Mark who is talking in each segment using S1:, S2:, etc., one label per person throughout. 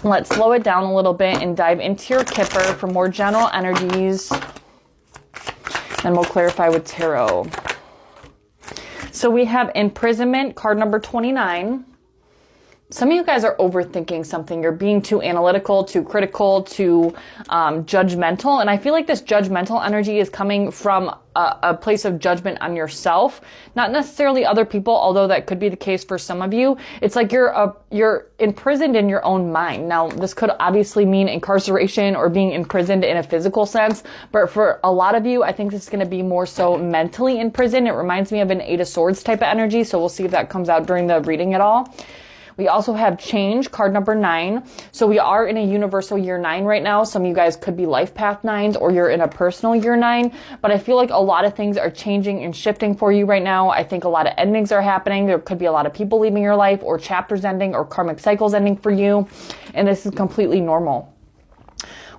S1: Let's slow it down a little bit and dive into your Kipper for more general energies. Then we'll clarify with tarot. So we have imprisonment, card number 29. Some of you guys are overthinking something. You're being too analytical, too critical, too judgmental. And I feel like this judgmental energy is coming from a place of judgment on yourself, not necessarily other people, although that could be the case for some of you. It's like you're imprisoned in your own mind. Now, this could obviously mean incarceration or being imprisoned in a physical sense, but for a lot of you, I think this is going to be more so mentally imprisoned. It reminds me of an Eight of Swords type of energy, so we'll see if that comes out during the reading at all. We also have change, card number 9. So we are in a universal year 9 right now. Some of you guys could be life path 9s or you're in a personal year 9. But I feel like a lot of things are changing and shifting for you right now. I think a lot of endings are happening. There could be a lot of people leaving your life or chapters ending or karmic cycles ending for you. And this is completely normal.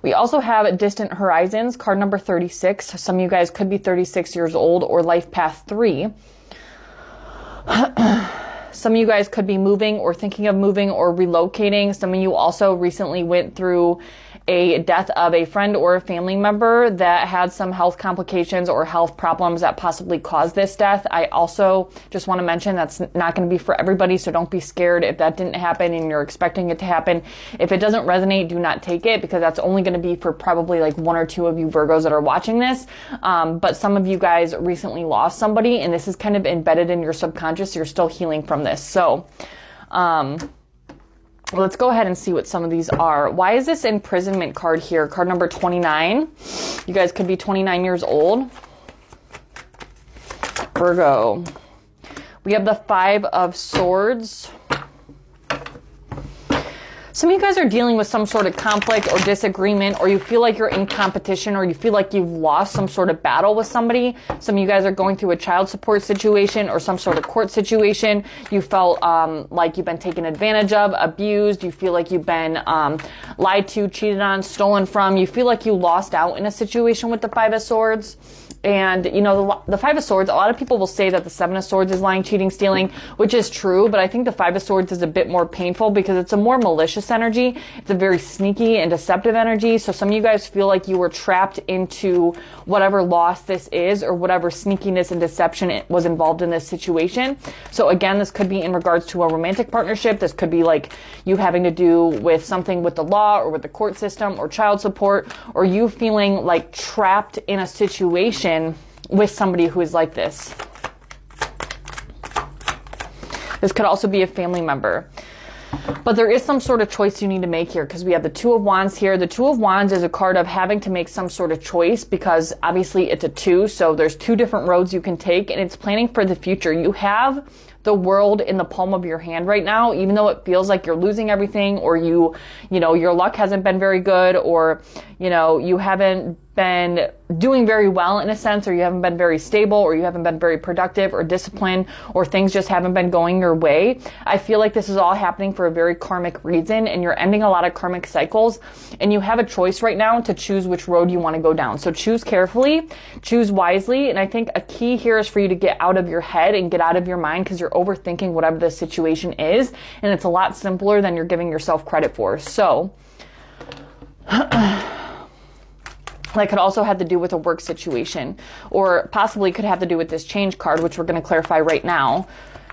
S1: We also have distant horizons, card number 36. Some of you guys could be 36 years old or life path 3. Some of you guys could be moving or thinking of moving or relocating. Some of you also recently went through a death of a friend or a family member that had some health complications or health problems that possibly caused this death. I also just want to mention that's not going to be for everybody, so don't be scared if that didn't happen and you're expecting it to happen. If it doesn't resonate, do not take it, because that's only going to be for probably like 1 or 2 of you Virgos that are watching this. But some of you guys recently lost somebody, and this is kind of embedded in your subconscious. You're still healing from this. So, let's go ahead and see what some of these are. Why is this imprisonment card here? Card number 29. You guys could be 29 years old. Virgo. We have the 5 of Swords. Some of you guys are dealing with some sort of conflict or disagreement, or you feel like you're in competition, or you feel like you've lost some sort of battle with somebody. Some of you guys are going through a child support situation or some sort of court situation. You felt like you've been taken advantage of, abused. You feel like you've been lied to, cheated on, stolen from. You feel like you lost out in a situation with the 5 of Swords. And, you know, the 5 of Swords, a lot of people will say that the 7 of Swords is lying, cheating, stealing, which is true. But I think the 5 of Swords is a bit more painful because it's a more malicious energy. It's a very sneaky and deceptive energy. So some of you guys feel like you were trapped into whatever loss this is, or whatever sneakiness and deception was involved in this situation. So again, this could be in regards to a romantic partnership. This could be like you having to do with something with the law or with the court system or child support, or you feeling like trapped in a situation with somebody who is like this. This could also be a family member. But there is some sort of choice you need to make here, because we have the 2 of Wands here. The 2 of Wands is a card of having to make some sort of choice, because obviously it's a 2, so there's 2 different roads you can take, and it's planning for the future. You have the world in the palm of your hand right now, even though it feels like you're losing everything, or you know, your luck hasn't been very good, or, you know, you haven't been doing very well in a sense, or you haven't been very stable, or you haven't been very productive or disciplined, or things just haven't been going your way. I feel like this is all happening for a very karmic reason, and you're ending a lot of karmic cycles, and you have a choice right now to choose which road you want to go down. So choose carefully, choose wisely, and I think a key here is for you to get out of your head and get out of your mind, because you're overthinking whatever the situation is, and it's a lot simpler than you're giving yourself credit for. So that could also have to do with a work situation, or possibly could have to do with this change card, which we're going to clarify right now.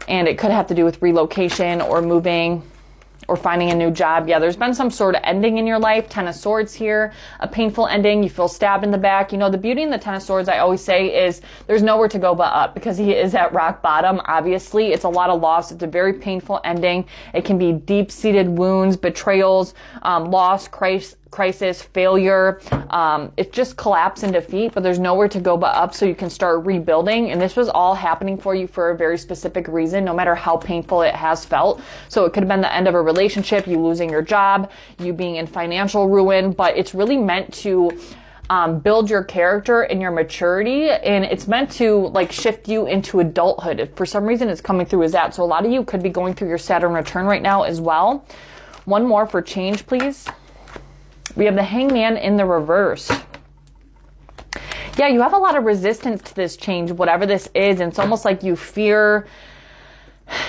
S1: And it could have to do with relocation or moving or finding a new job. Yeah, there's been some sort of ending in your life. 10 of Swords here, a painful ending. You feel stabbed in the back. You know, the beauty in the 10 of Swords, I always say, is there's nowhere to go but up, because he is at rock bottom. Obviously, it's a lot of loss. It's a very painful ending. It can be deep-seated wounds, betrayals, loss, crisis, failure. It's just collapse and defeat, but there's nowhere to go but up, so you can start rebuilding. And this was all happening for you for a very specific reason, no matter how painful it has felt. So it could have been the end of a relationship, you losing your job, you being in financial ruin, but it's really meant to build your character and your maturity, and it's meant to like shift you into adulthood. If for some reason it's coming through as that. So a lot of you could be going through your Saturn return right now as well. One more for change, please. We have the Hangman in the reverse. Yeah, you have a lot of resistance to this change, whatever this is. And it's almost like you fear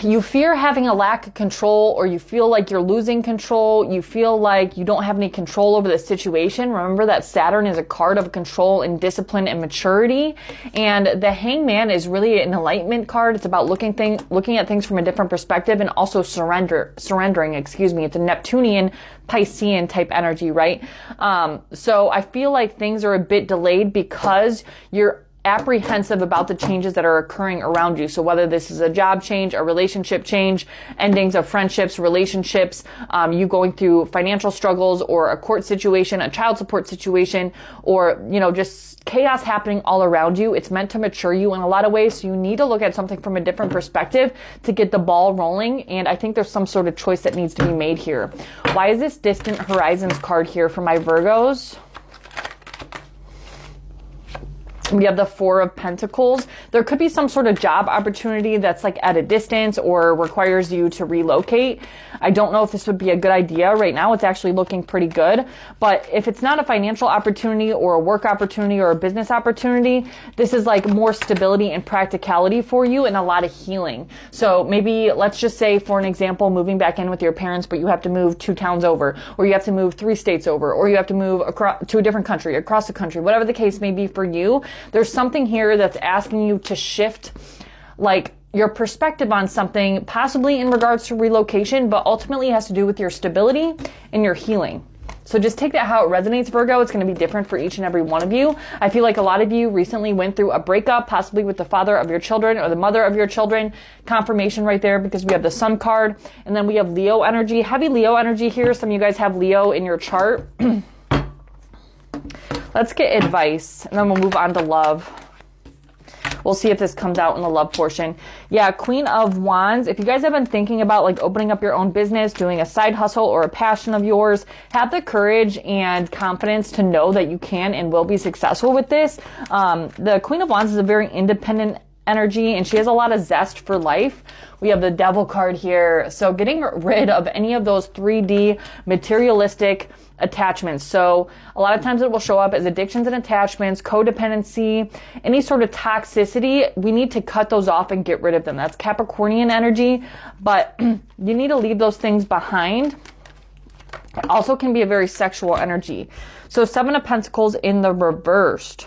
S1: you fear having a lack of control, or you feel like you're losing control. You feel like you don't have any control over the situation. Remember that Saturn is a card of control and discipline and maturity. And the Hangman is really an enlightenment card. It's about looking at things from a different perspective, and also surrendering, excuse me. It's a Neptunian Piscean type energy, right? So I feel like things are a bit delayed because you're apprehensive about the changes that are occurring around you. So whether this is a job change, a relationship change, endings of friendships, relationships, you going through financial struggles, or a court situation, a child support situation, or, you know, just chaos happening all around you. It's meant to mature you in a lot of ways. So you need to look at something from a different perspective to get the ball rolling. And I think there's some sort of choice that needs to be made here. Why is this distant horizons card here for my Virgos? We have the Four of Pentacles. There could be some sort of job opportunity that's like at a distance or requires you to relocate. I don't know if this would be a good idea. Right now, it's actually looking pretty good. But if it's not a financial opportunity or a work opportunity or a business opportunity, this is like more stability and practicality for you and a lot of healing. So maybe let's just say, for an example, moving back in with your parents, but you have to move 2 towns over, or you have to move 3 states over, or you have to move across to a different country, across the country, whatever the case may be for you. There's something here that's asking you to shift, like, your perspective on something, possibly in regards to relocation, but ultimately it has to do with your stability and your healing. So just take that how it resonates, Virgo. It's going to be different for each and every one of you. I feel like a lot of you recently went through a breakup, possibly with the father of your children or the mother of your children. Confirmation right there, because we have the Sun card, and then we have Leo energy, heavy Leo energy here. Some of you guys have Leo in your chart. Let's get advice, and then we'll move on to love. We'll see if this comes out in the love portion. Yeah, Queen of Wands. If you guys have been thinking about like opening up your own business, doing a side hustle or a passion of yours, have the courage and confidence to know that you can and will be successful with this. The Queen of Wands is a very independent energy, and she has a lot of zest for life. We have the Devil card here. So getting rid of any of those 3D materialistic attachments. So a lot of times it will show up as addictions and attachments, codependency, any sort of toxicity. We need to cut those off and get rid of them. That's Capricornian energy, but you need to leave those things behind. It also can be a very sexual energy. So 7 of Pentacles in the reversed.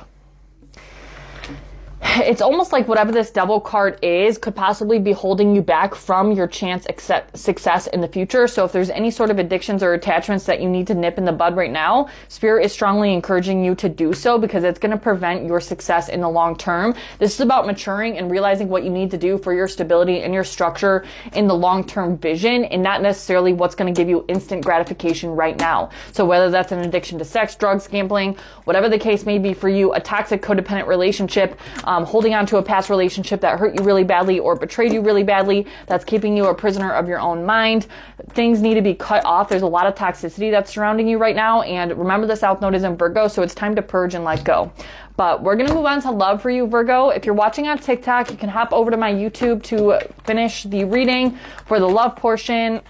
S1: It's almost like whatever this Devil card is could possibly be holding you back from your chance success in the future. So if there's any sort of addictions or attachments that you need to nip in the bud right now, Spirit is strongly encouraging you to do so, because it's going to prevent your success in the long term. This is about maturing and realizing what you need to do for your stability and your structure in the long-term vision, and not necessarily what's going to give you instant gratification right now. So whether that's an addiction to sex, drugs, gambling, whatever the case may be for you, a toxic codependent relationship, holding on to a past relationship that hurt you really badly or betrayed you really badly, that's keeping you a prisoner of your own mind. Things need to be cut off. There's a lot of toxicity that's surrounding you right now. And remember, the South Node is in Virgo, so it's time to purge and let go. But we're going to move on to love for you, Virgo. If you're watching on TikTok, you can hop over to my YouTube to finish the reading for the love portion.